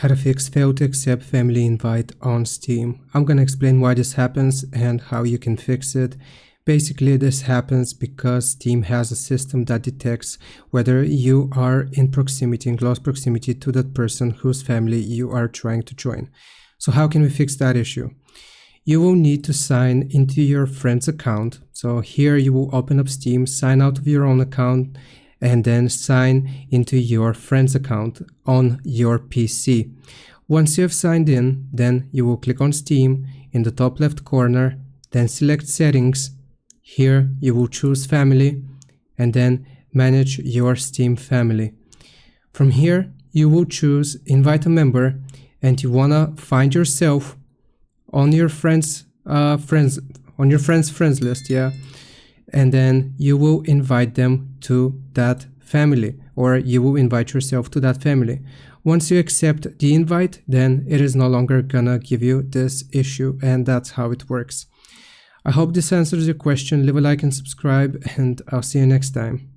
How to fix fail to accept family invite on Steam. I'm gonna explain why this happens and how you can fix it. Basically, this happens because Steam has a system that detects whether you are in proximity, in close proximity to that person whose family you are trying to join. So how can we fix that issue? You will need to sign into your friend's account. So here you will open up Steam, sign out of your own account, and then sign into your friend's account on your PC. Once you have signed in, then you will click on Steam in the top left corner, then select Settings. Here you will choose Family and then manage your Steam family. From here you will choose Invite a member, and you wanna find yourself on your friends friends list, yeah, and then you will invite them to that family, or you will invite yourself to that family. Once you accept the invite, then it is no longer gonna give you this issue, and that's how it works. I hope this answers your question. Leave a like and subscribe, and I'll see you next time.